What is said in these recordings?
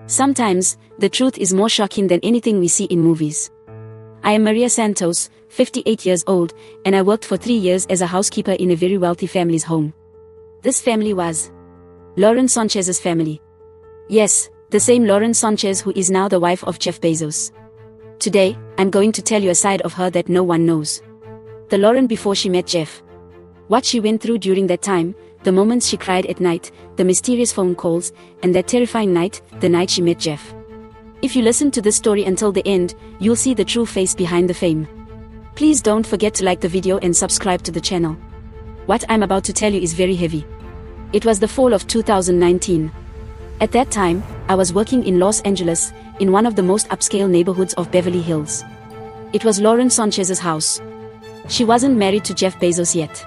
Sometimes, the truth is more shocking than anything we see in movies. I am Maria Santos, 58 years old, and I worked for 3 years as a housekeeper in a very wealthy family's home. This family was Lauren Sánchez'S family. Yes, the same Lauren Sánchez who is now the wife of Jeff Bezos. Today, I'm going to tell you a side of her that no one knows. The Lauren before she met Jeff. What she went through during that time, the moments she cried at night, the mysterious phone calls, and that terrifying night, the night she met Jeff. If you listen to this story until the end, you'll see the true face behind the fame. Please don't forget to like the video and subscribe to the channel. What I'm about to tell you is very heavy. It was the fall of 2019. At that time, I was working in Los Angeles, in one of the most upscale neighborhoods of Beverly Hills. It was Lauren Sánchez' house. She wasn't married to Jeff Bezos yet.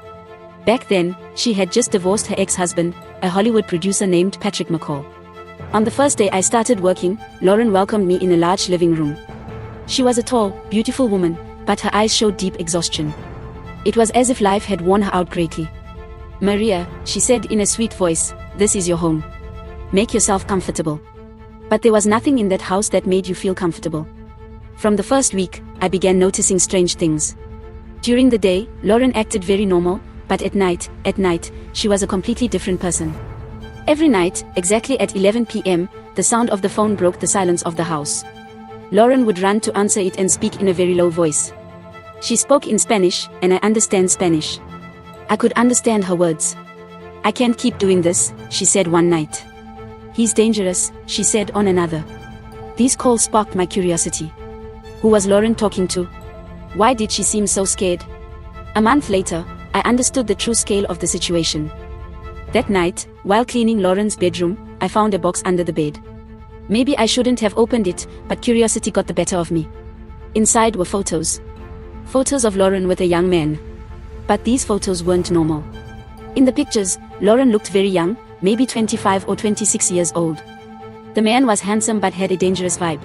Back then, she had just divorced her ex-husband, a Hollywood producer named Patrick McCall. On the first day I started working, Lauren welcomed me in a large living room. She was a tall, beautiful woman, but her eyes showed deep exhaustion. It was as if life had worn her out greatly. "Maria," she said in a sweet voice, "this is your home. Make yourself comfortable." But there was nothing in that house that made you feel comfortable. From the first week, I began noticing strange things. During the day, Lauren acted very normal, but at night, she was a completely different person. Every night, exactly at 11 p.m., the sound of the phone broke the silence of the house. Lauren would run to answer it and speak in a very low voice. She spoke in Spanish, and I understand Spanish. I could understand her words. "I can't keep doing this," she said one night. "He's dangerous," she said on another. These calls sparked my curiosity. Who was Lauren talking to? Why did she seem so scared? A month later, I understood the true scale of the situation. That night, while cleaning Lauren's bedroom, I found a box under the bed. Maybe I shouldn't have opened it, but curiosity got the better of me. Inside were photos. Photos of Lauren with a young man. But these photos weren't normal. In the pictures, Lauren looked very young, maybe 25 or 26 years old. The man was handsome but had a dangerous vibe.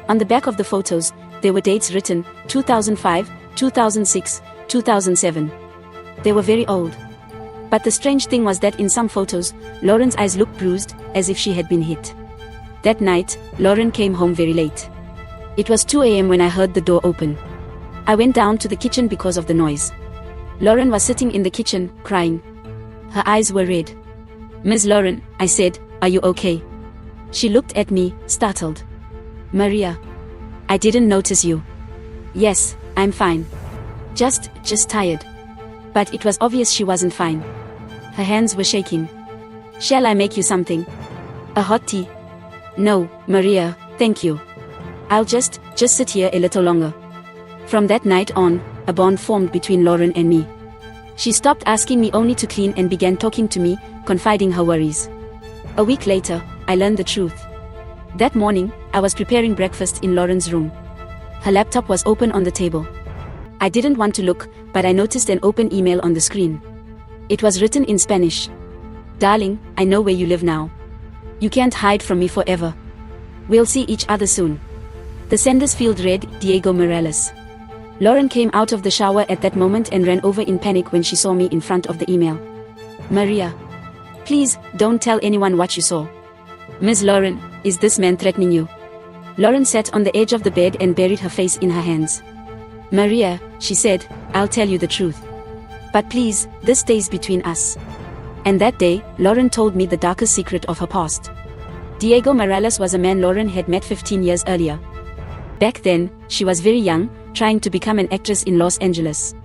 On the back of the photos, there were dates written, 2005, 2006, 2007. They were very old. But the strange thing was that in some photos, Lauren's eyes looked bruised, as if she had been hit. That night, Lauren came home very late. It was 2 a.m. when I heard the door open. I went down to the kitchen because of the noise. Lauren was sitting in the kitchen, crying. Her eyes were red. "Ms. Lauren," I said, "are you okay?" She looked at me, startled. "Maria. I didn't notice you." "Yes, I'm fine. Just tired." But it was obvious she wasn't fine. Her hands were shaking. "Shall I make you something? A hot tea?" "No, Maria, thank you. I'll just sit here a little longer." From that night on, a bond formed between Lauren and me. She stopped asking me only to clean and began talking to me, confiding her worries. A week later, I learned the truth. That morning, I was preparing breakfast in Lauren's room. Her laptop was open on the table. I didn't want to look, but I noticed an open email on the screen. It was written in Spanish. "Darling, I know where you live now. You can't hide from me forever. We'll see each other soon." The sender's field read, Diego Morales. Lauren came out of the shower at that moment and ran over in panic when she saw me in front of the email. "Maria. Please, don't tell anyone what you saw." "Ms. Lauren, is this man threatening you?" Lauren sat on the edge of the bed and buried her face in her hands. "Maria," she said, "I'll tell you the truth. But please, this stays between us." And that day, Lauren told me the darkest secret of her past. Diego Morales was a man Lauren had met 15 years earlier. Back then, she was very young, trying to become an actress in Los Angeles.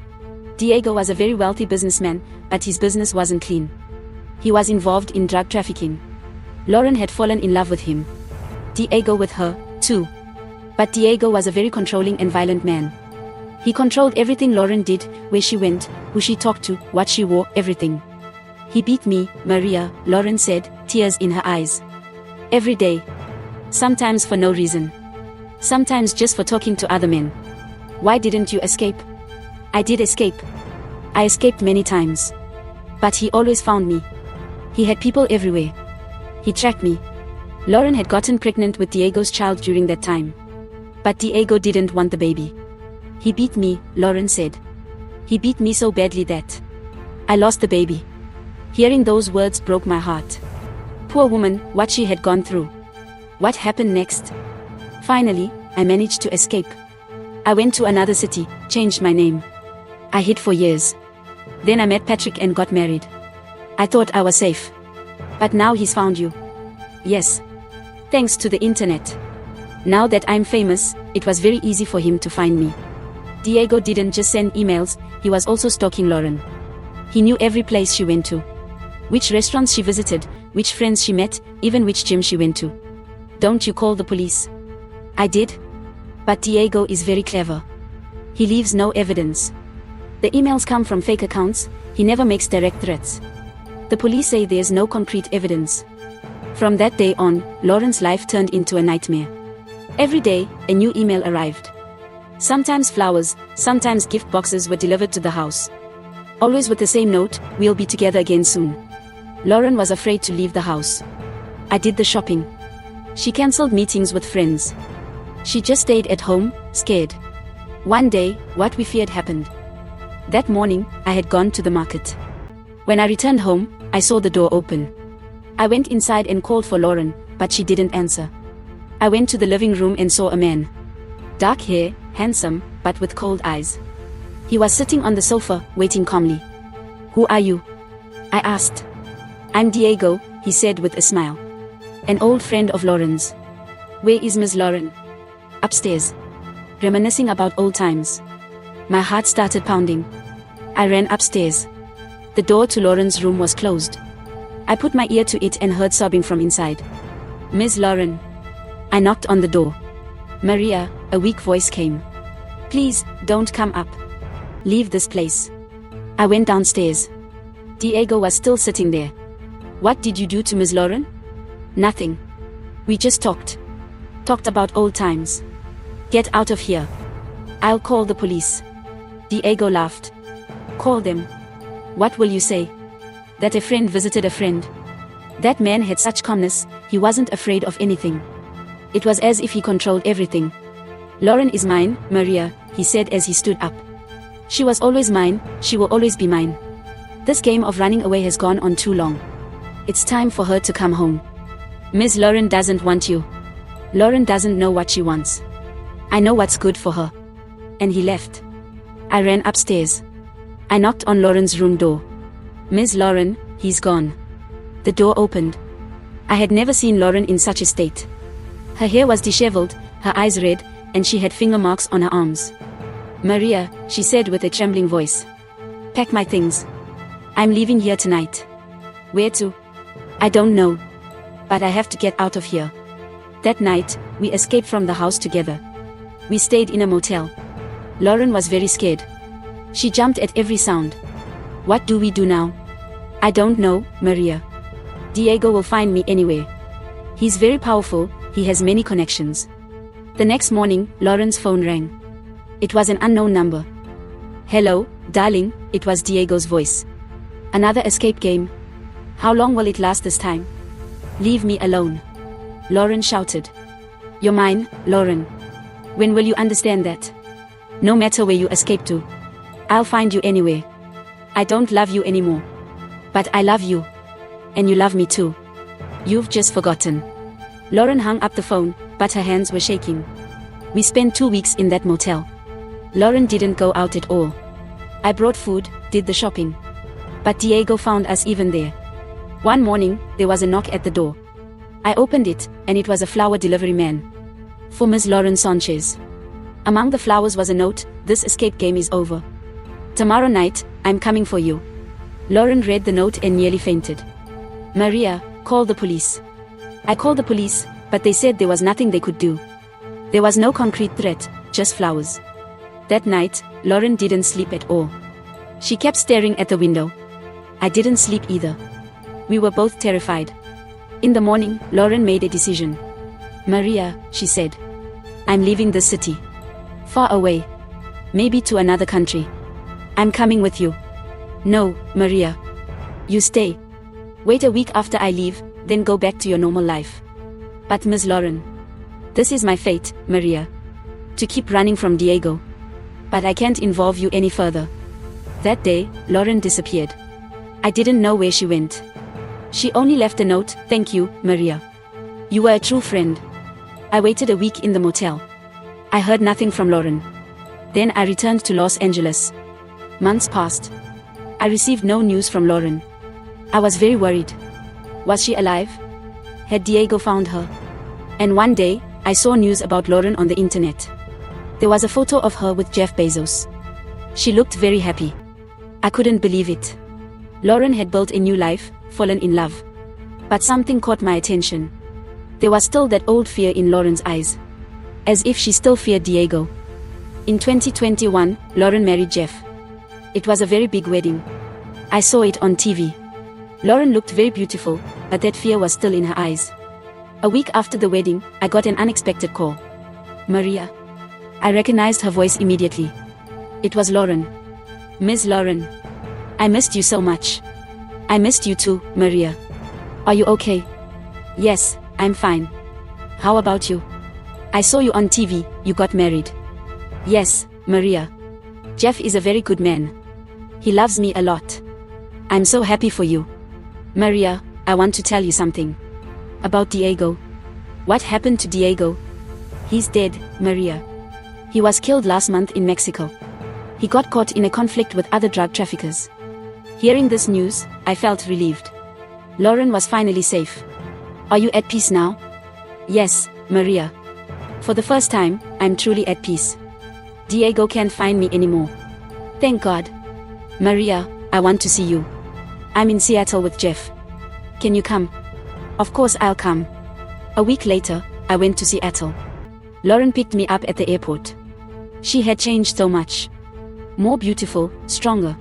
Diego was a very wealthy businessman, but his business wasn't clean. He was involved in drug trafficking. Lauren had fallen in love with him. Diego with her, too. But Diego was a very controlling and violent man. He controlled everything Lauren did, where she went, who she talked to, what she wore, everything. "He beat me, Maria," Lauren said, tears in her eyes. "Every day. Sometimes for no reason. Sometimes just for talking to other men." "Why didn't you escape?" "I did escape. I escaped many times. But he always found me. He had people everywhere. He tracked me." Lauren had gotten pregnant with Diego's child during that time. But Diego didn't want the baby. "He beat me," Lauren said. "He beat me so badly that I lost the baby." Hearing those words broke my heart. Poor woman, what she had gone through. What happened next? Finally, I managed to escape. I went to another city, changed my name. I hid for years. Then I met Patrick and got married. I thought I was safe. But now he's found you. Yes. Thanks to the internet. Now that I'm famous, it was very easy for him to find me. Diego didn't just send emails, he was also stalking Lauren. He knew every place she went to. Which restaurants she visited, which friends she met, even which gym she went to. Don't you call the police? I did. But Diego is very clever. He leaves no evidence. The emails come from fake accounts, he never makes direct threats. The police say there's no concrete evidence. From that day on, Lauren's life turned into a nightmare. Every day, a new email arrived. Sometimes flowers, sometimes gift boxes were delivered to the house. Always with the same note, "We'll be together again soon." Lauren was afraid to leave the house. I did the shopping. She cancelled meetings with friends. She just stayed at home, scared. One day, what we feared happened. That morning, I had gone to the market. When I returned home, I saw the door open. I went inside and called for Lauren, but she didn't answer. I went to the living room and saw a man. Dark hair, handsome, but with cold eyes. He was sitting on the sofa, waiting calmly. "Who are you?" I asked. "I'm Diego," he said with a smile. "An old friend of Lauren's." "Where is Miss Lauren?" "Upstairs. Reminiscing about old times." My heart started pounding. I ran upstairs. The door to Lauren's room was closed. I put my ear to it and heard sobbing from inside. "Miss Lauren." I knocked on the door. "Maria," a weak voice came. "Please, don't come up. Leave this place." I went downstairs. Diego was still sitting there. "What did you do to Miss Lauren?" "Nothing. We just talked. Talked about old times." "Get out of here. I'll call the police." Diego laughed. "Call them. What will you say?" "That a friend visited a friend." That man had such calmness, he wasn't afraid of anything. It was as if he controlled everything. "Lauren is mine, Maria," he said as he stood up. "She was always mine, she will always be mine. This game of running away has gone on too long. It's time for her to come home. Miss Lauren doesn't want you. Lauren doesn't know what she wants. I know what's good for her." And he left. I ran upstairs. I knocked on Lauren's room door. "Miss Lauren, he's gone." The door opened. I had never seen Lauren in such a state. Her hair was disheveled, her eyes red, and she had finger marks on her arms. "Maria," she said with a trembling voice. "Pack my things. I'm leaving here tonight." "Where to?" "I don't know. But I have to get out of here." That night, we escaped from the house together. We stayed in a motel. Lauren was very scared. She jumped at every sound. "What do we do now?" "I don't know, Maria. Diego will find me anywhere. He's very powerful, he has many connections." The next morning, Lauren's phone rang. It was an unknown number. "Hello, darling," it was Diego's voice. "Another escape game? How long will it last this time?" "Leave me alone," Lauren shouted. "You're mine, Lauren. When will you understand that? No matter where you escape to, I'll find you anywhere. I don't love you anymore. But I love you. And you love me too. You've just forgotten." Lauren hung up the phone, but her hands were shaking. We spent 2 weeks in that motel. Lauren didn't go out at all. I brought food, did the shopping. But Diego found us even there. One morning, there was a knock at the door. I opened it, and it was a flower delivery man. "For Miss Lauren Sánchez." Among the flowers was a note, "This escape game is over. Tomorrow night, I'm coming for you." Lauren read the note and nearly fainted. "Maria, call the police." I called the police, but they said there was nothing they could do. There was no concrete threat, just flowers. That night, Lauren didn't sleep at all. She kept staring at the window. I didn't sleep either. We were both terrified. In the morning, Lauren made a decision. "Maria," she said. "I'm leaving this city. Far away. Maybe to another country. I'm coming with you." "No, Maria. You stay. Wait a week after I leave, then go back to your normal life." "But Miss Lauren." "This is my fate, Maria. To keep running from Diego. But I can't involve you any further." That day, Lauren disappeared. I didn't know where she went. She only left a note, "Thank you, Maria. You were a true friend." I waited a week in the motel. I heard nothing from Lauren. Then I returned to Los Angeles. Months passed. I received no news from Lauren. I was very worried. Was she alive? Had Diego found her? And one day, I saw news about Lauren on the internet. There was a photo of her with Jeff Bezos. She looked very happy. I couldn't believe it. Lauren had built a new life, fallen in love. But something caught my attention. There was still that old fear in Lauren's eyes. As if she still feared Diego. In 2021, Lauren married Jeff. It was a very big wedding. I saw it on TV. Lauren looked very beautiful, but that fear was still in her eyes. A week after the wedding, I got an unexpected call. Maria. I recognized her voice immediately. It was Lauren. Ms. Lauren. I missed you so much. I missed you too, Maria. Are you okay? Yes, I'm fine. How about you? I saw you on TV, you got married. Yes, Maria. Jeff is a very good man. He loves me a lot. I'm so happy for you. Maria, I want to tell you something. About Diego. What happened to Diego? He's dead, Maria. He was killed last month in Mexico. He got caught in a conflict with other drug traffickers. Hearing this news, I felt relieved. Lauren was finally safe. Are you at peace now? Yes, Maria. For the first time, I'm truly at peace. Diego can't find me anymore. Thank God. Maria, I want to see you. I'm in Seattle with Jeff. Can you come? Of course I'll come. A week later, I went to Seattle. Lauren picked me up at the airport. She had changed so much. More beautiful, stronger.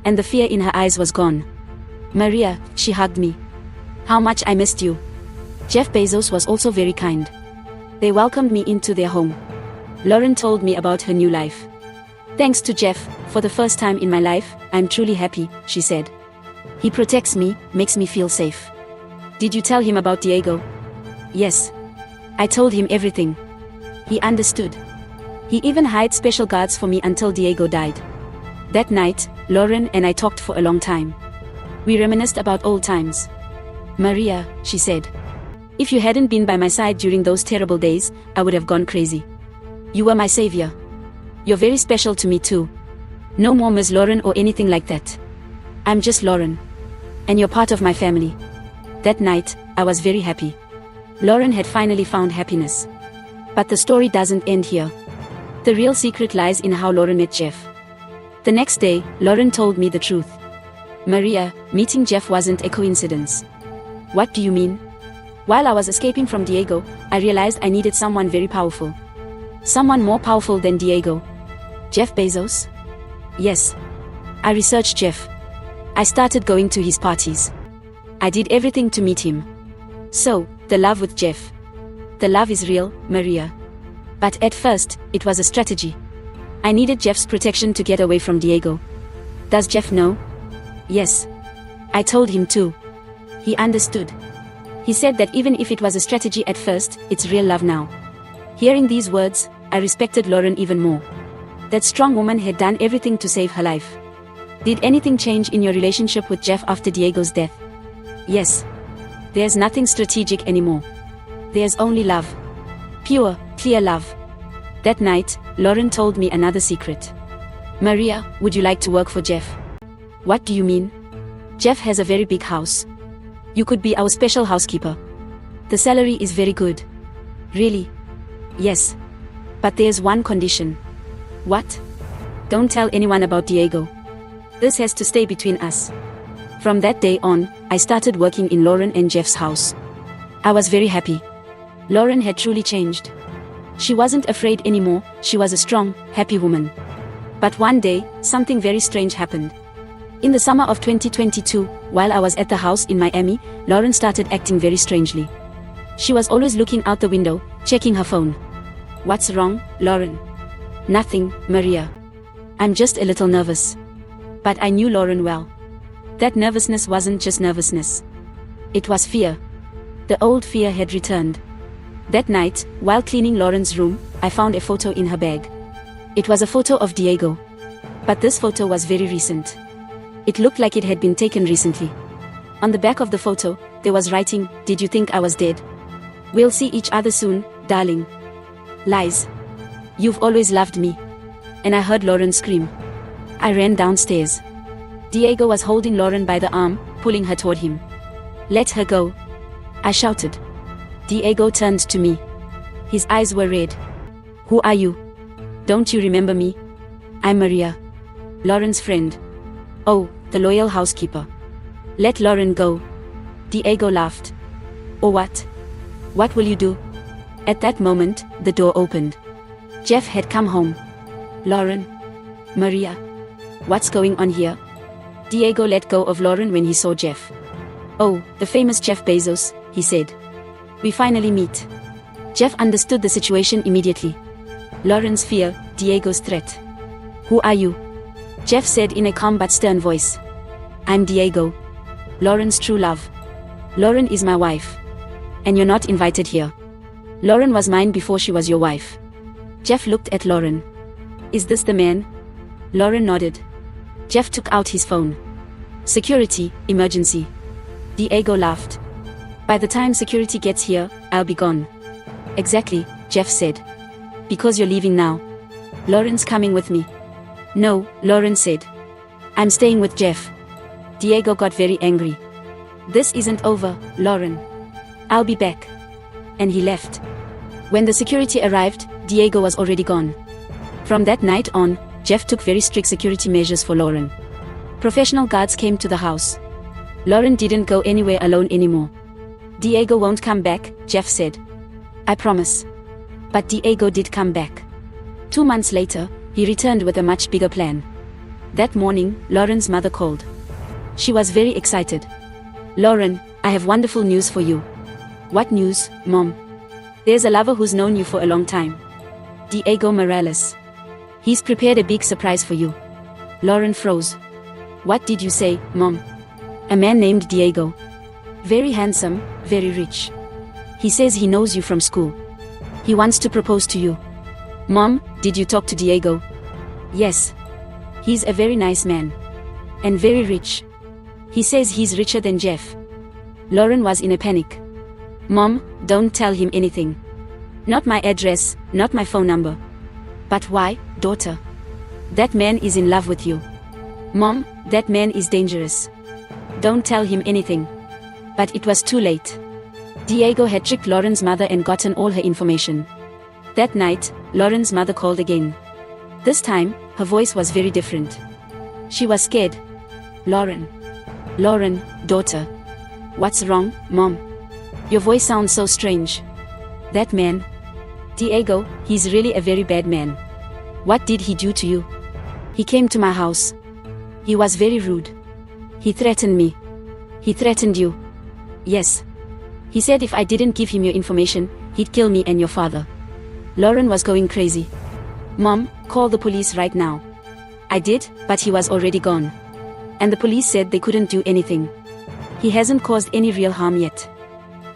And the fear in her eyes was gone. Maria, she hugged me. How much I missed you. Jeff Bezos was also very kind. They welcomed me into their home. Lauren told me about her new life. Thanks to Jeff, for the first time in my life, I'm truly happy, she said. He protects me, makes me feel safe. Did you tell him about Diego? Yes. I told him everything. He understood. He even hired special guards for me until Diego died. That night, Lauren and I talked for a long time. We reminisced about old times. Maria, she said. If you hadn't been by my side during those terrible days, I would have gone crazy. You were my savior. You're very special to me too. No more Ms. Lauren or anything like that. I'm just Lauren. And you're part of my family. That night, I was very happy. Lauren had finally found happiness. But the story doesn't end here. The real secret lies in how Lauren met Jeff. The next day, Lauren told me the truth. Maria, meeting Jeff wasn't a coincidence. What do you mean? While I was escaping from Diego, I realized I needed someone very powerful. Someone more powerful than Diego. Jeff Bezos? Yes. I researched Jeff. I started going to his parties. I did everything to meet him. So, the love with Jeff. The love is real, Maria. But at first, it was a strategy. I needed Jeff's protection to get away from Diego. Does Jeff know? Yes. I told him too. He understood. He said that even if it was a strategy at first, it's real love now. Hearing these words, I respected Lauren even more. That strong woman had done everything to save her life. Did anything change in your relationship with Jeff after Diego's death? Yes. There's nothing strategic anymore. There's only love. Pure, clear love. That night, Lauren told me another secret. Maria, would you like to work for Jeff? What do you mean? Jeff has a very big house. You could be our special housekeeper. The salary is very good. Really? Yes. But there's one condition. What? Don't tell anyone about Diego. This has to stay between us. From that day on, I started working in Lauren and Jeff's house. I was very happy. Lauren had truly changed. She wasn't afraid anymore, she was a strong, happy woman. But one day, something very strange happened. In the summer of 2022, while I was at the house in Miami, Lauren started acting very strangely. She was always looking out the window, checking her phone. What's wrong, Lauren? Nothing, Maria. I'm just a little nervous. But I knew Lauren well. That nervousness wasn't just nervousness. It was fear. The old fear had returned. That night, while cleaning Lauren's room, I found a photo in her bag. It was a photo of Diego. But this photo was very recent. It looked like it had been taken recently. On the back of the photo, there was writing, "Did you think I was dead? We'll see each other soon, darling. Lies. You've always loved me. And I heard Lauren scream. I ran downstairs. Diego was holding Lauren by the arm, pulling her toward him. Let her go, I shouted. Diego turned to me. His eyes were red. Who are you? Don't you remember me? I'm Maria. Lauren's friend. Oh, the loyal housekeeper. Let Lauren go. Diego laughed. Oh, what? What will you do? At that moment, the door opened. Jeff had come home. Lauren. Maria. What's going on here? Diego let go of Lauren when he saw Jeff. Oh, the famous Jeff Bezos, he said. We finally meet. Jeff understood the situation immediately. Lauren's fear, Diego's threat. Who are you? Jeff said in a calm but stern voice. I'm Diego. Lauren's true love. Lauren is my wife. And you're not invited here. Lauren was mine before she was your wife. Jeff looked at Lauren. Is this the man? Lauren nodded. Jeff took out his phone. Security, emergency. Diego laughed. By the time security gets here, I'll be gone. Exactly, Jeff said. Because you're leaving now. Lauren's coming with me. No, Lauren said. I'm staying with Jeff. Diego got very angry. This isn't over, Lauren. I'll be back. And he left. When the security arrived, Diego was already gone. From that night on, Jeff took very strict security measures for Lauren. Professional guards came to the house. Lauren didn't go anywhere alone anymore. Diego won't come back, Jeff said. I promise. But Diego did come back. 2 months later, he returned with a much bigger plan. That morning, Lauren's mother called. She was very excited. Lauren, I have wonderful news for you. What news, Mom? There's a lover who's known you for a long time. Diego Morales. He's prepared a big surprise for you. Lauren froze. What did you say, Mom? A man named Diego. Very handsome, very rich. He says he knows you from school. He wants to propose to you. Mom, did you talk to Diego? Yes. He's a very nice man. And very rich. He says he's richer than Jeff. Lauren was in a panic. Mom, don't tell him anything. Not my address, not my phone number. But why, daughter? That man is in love with you. Mom, that man is dangerous. Don't tell him anything. But it was too late. Diego had tricked Lauren's mother and gotten all her information. That night, Lauren's mother called again. This time, her voice was very different. She was scared. Lauren. Lauren, daughter. What's wrong, Mom? Your voice sounds so strange. That man. Diego, he's really a very bad man. What did he do to you? He came to my house. He was very rude. He threatened me. He threatened you. Yes. He said if I didn't give him your information, he'd kill me and your father. Lauren was going crazy. Mom, call the police right now. I did, but he was already gone. And the police said they couldn't do anything. He hasn't caused any real harm yet.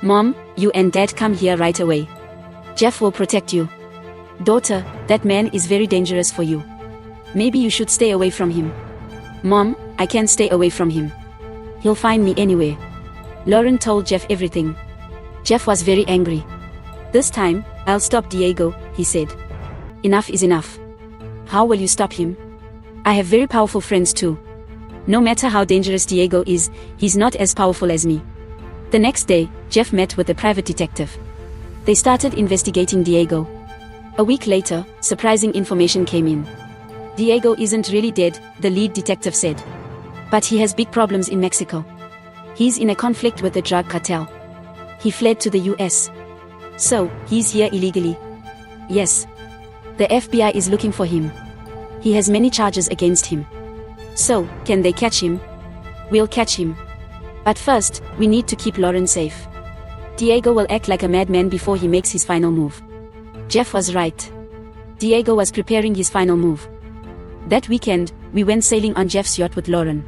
Mom, you and Dad come here right away. Jeff will protect you. Daughter, that man is very dangerous for you. Maybe you should stay away from him. Mom, I can't stay away from him. He'll find me anywhere. Lauren told Jeff everything. Jeff was very angry. This time, I'll stop Diego, he said. Enough is enough. How will you stop him? I have very powerful friends too. No matter how dangerous Diego is, he's not as powerful as me. The next day, Jeff met with a private detective. They started investigating Diego. A week later, surprising information came in. Diego isn't really dead, the lead detective said. But he has big problems in Mexico. He's in a conflict with the drug cartel. He fled to the US. So, he's here illegally. Yes. The FBI is looking for him. He has many charges against him. So, can they catch him? We'll catch him. But first, we need to keep Lauren safe. Diego will act like a madman before he makes his final move. Jeff was right. Diego was preparing his final move. That weekend, we went sailing on Jeff's yacht with Lauren.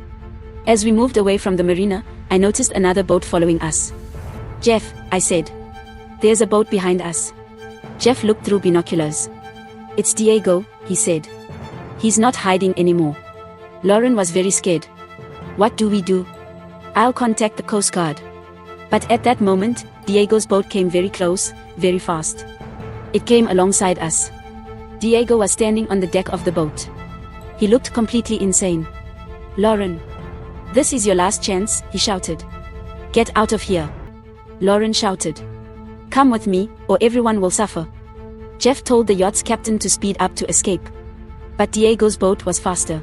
As we moved away from the marina, I noticed another boat following us. Jeff, I said. There's a boat behind us. Jeff looked through binoculars. It's Diego, he said. He's not hiding anymore. Lauren was very scared. What do we do? I'll contact the Coast Guard. But at that moment, Diego's boat came very close, very fast. It came alongside us. Diego was standing on the deck of the boat. He looked completely insane. "Lauren. This is your last chance," he shouted. "Get out of here." Lauren shouted. "Come with me, or everyone will suffer." Jeff told the yacht's captain to speed up to escape. But Diego's boat was faster.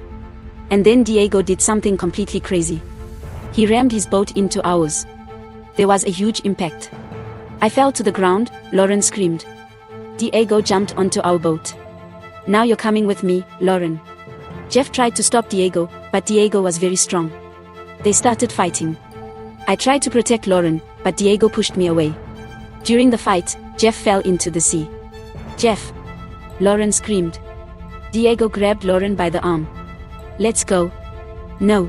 And then Diego did something completely crazy. He rammed his boat into ours. There was a huge impact. "I fell to the ground," Lauren screamed. Diego jumped onto our boat. "Now you're coming with me, Lauren." Jeff tried to stop Diego, but Diego was very strong. They started fighting. I tried to protect Lauren, but Diego pushed me away. During the fight, Jeff fell into the sea. "Jeff!" Lauren screamed. Diego grabbed Lauren by the arm. "Let's go." "No."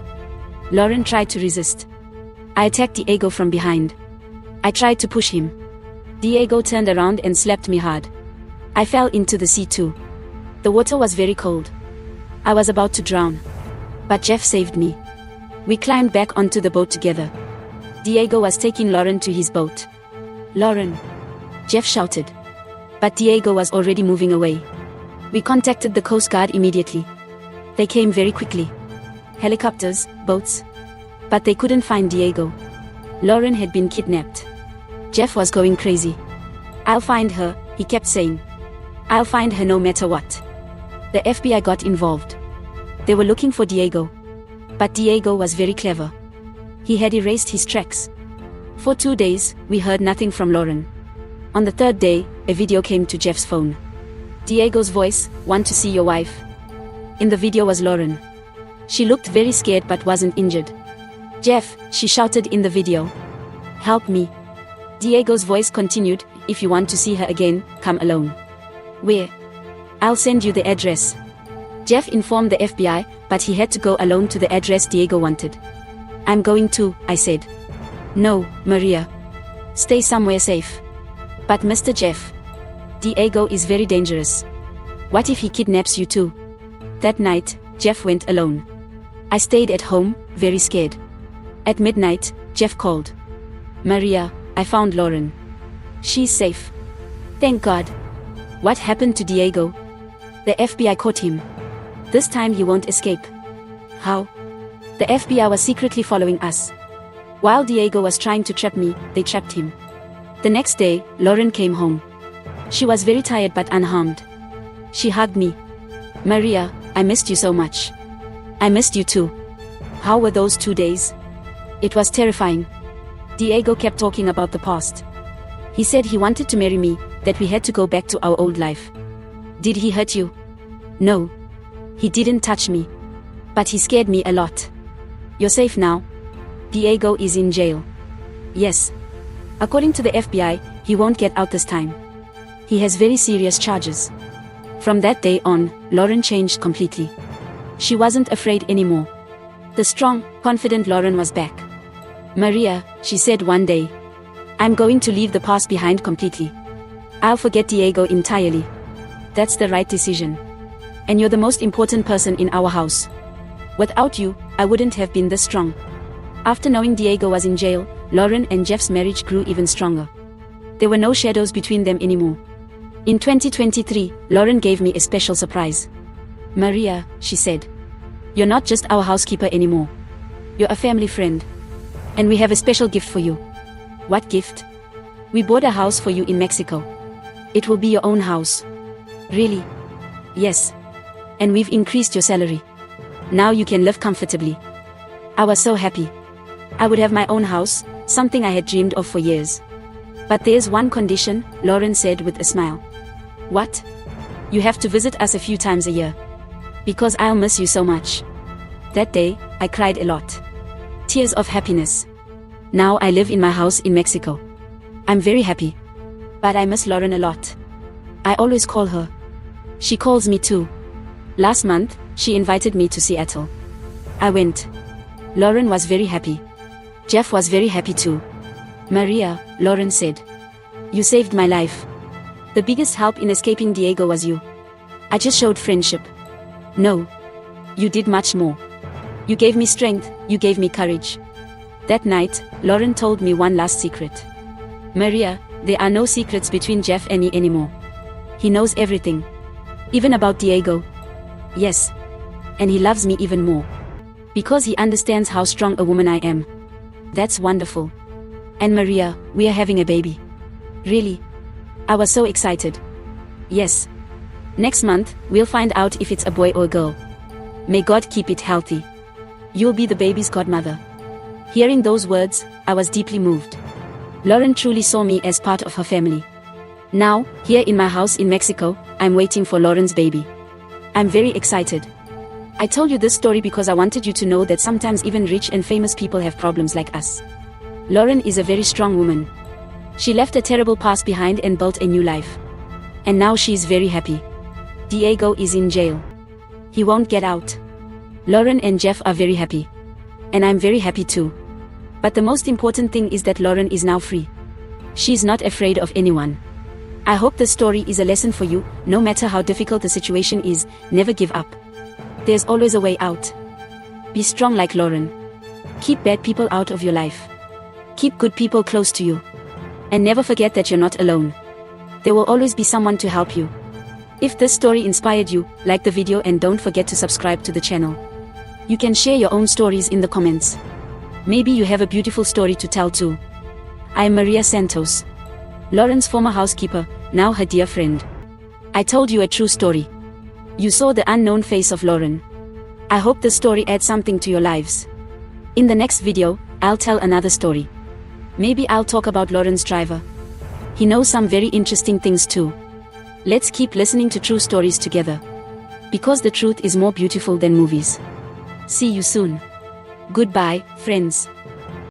Lauren tried to resist. I attacked Diego from behind. I tried to push him. Diego turned around and slapped me hard. I fell into the sea too. The water was very cold. I was about to drown. But Jeff saved me. We climbed back onto the boat together. Diego was taking Lauren to his boat. "Lauren!" Jeff shouted. But Diego was already moving away. We contacted the Coast Guard immediately. They came very quickly. Helicopters, boats. But they couldn't find Diego. Lauren had been kidnapped. Jeff was going crazy. "I'll find her," he kept saying. "I'll find her no matter what." The FBI got involved. They were looking for Diego. But Diego was very clever. He had erased his tracks. For 2 days, we heard nothing from Lauren. On the 3rd day, a video came to Jeff's phone. Diego's voice, "Want to see your wife?" In the video was Lauren. She looked very scared but wasn't injured. "Jeff," she shouted in the video. "Help me." Diego's voice continued, "If you want to see her again, come alone." "Where?" "I'll send you the address." Jeff informed the FBI, but he had to go alone to the address Diego wanted. "I'm going too," I said. "No, Maria. Stay somewhere safe." "But Mr. Jeff, Diego is very dangerous. What if he kidnaps you too?" That night, Jeff went alone. I stayed at home, very scared. At midnight, Jeff called. "Maria, I found Lauren. She's safe." "Thank God." "What happened to Diego?" "The FBI caught him. This time he won't escape." "How?" "The FBI was secretly following us. While Diego was trying to trap me, they trapped him." The next day, Lauren came home. She was very tired but unharmed. She hugged me. "Maria, I missed you so much." "I missed you too." "How were those 2 days?" "It was terrifying." Diego kept talking about the past. He said he wanted to marry me, that we had to go back to our old life. "Did he hurt you?" "No. He didn't touch me. But he scared me a lot." "You're safe now?" "Diego is in jail." "Yes. According to the FBI, he won't get out this time. He has very serious charges." From that day on, Lauren changed completely. She wasn't afraid anymore. The strong, confident Lauren was back. "Maria," she said one day, "I'm going to leave the past behind completely. I'll forget Diego entirely. That's the right decision. And you're the most important person in our house. Without you, I wouldn't have been this strong." After knowing Diego was in jail, Lauren and Jeff's marriage grew even stronger. There were no shadows between them anymore. In 2023, Lauren gave me a special surprise. "Maria," she said, "you're not just our housekeeper anymore. You're a family friend. And we have a special gift for you." "What gift?" "We bought a house for you in Mexico. It will be your own house." "Really?" "Yes. And we've increased your salary. Now you can live comfortably." I was so happy. I would have my own house, something I had dreamed of for years. "But there's one condition," Lauren said with a smile. "What?" "You have to visit us a few times a year. Because I'll miss you so much." That day, I cried a lot. Tears of happiness. Now I live in my house in Mexico. I'm very happy. But I miss Lauren a lot. I always call her. She calls me too. Last month, she invited me to Seattle. I went. Lauren was very happy. Jeff was very happy too. "Maria," Lauren said, "you saved my life. The biggest help in escaping Diego was you. I just showed friendship." "No. You did much more. You gave me strength, you gave me courage." That night, Lauren told me one last secret. "Maria, there are no secrets between Jeff and me anymore. He knows everything. Even about Diego. Yes. And he loves me even more. Because he understands how strong a woman I am. That's wonderful. And Maria, we are having a baby. Really? I was so excited. Yes. Next month, we'll find out if it's a boy or a girl. May God keep it healthy. You'll be the baby's godmother. Hearing those words, I was deeply moved. Lauren truly saw me as part of her family. Now, here in my house in Mexico, I'm waiting for Lauren's baby. I'm very excited. I told you this story because I wanted you to know that sometimes even rich and famous people have problems like us. Lauren is a very strong woman. She left a terrible past behind and built a new life. And now she is very happy. Diego is in jail. He won't get out. Lauren and Jeff are very happy. And I'm very happy too. But the most important thing is that Lauren is now free. She's not afraid of anyone. I hope the story is a lesson for you. No matter how difficult the situation is, never give up. There's always a way out. Be strong like Lauren. Keep bad people out of your life. Keep good people close to you. And never forget that you're not alone. There will always be someone to help you. If this story inspired you, like the video and don't forget to subscribe to the channel. You can share your own stories in the comments. Maybe you have a beautiful story to tell too. I am Maria Santos. Lauren's former housekeeper, now her dear friend. I told you a true story. You saw the unknown face of Lauren. I hope the story adds something to your lives. In the next video, I'll tell another story. Maybe I'll talk about Lauren's driver. He knows some very interesting things too. Let's keep listening to true stories together. Because the truth is more beautiful than movies. See you soon. Goodbye, friends.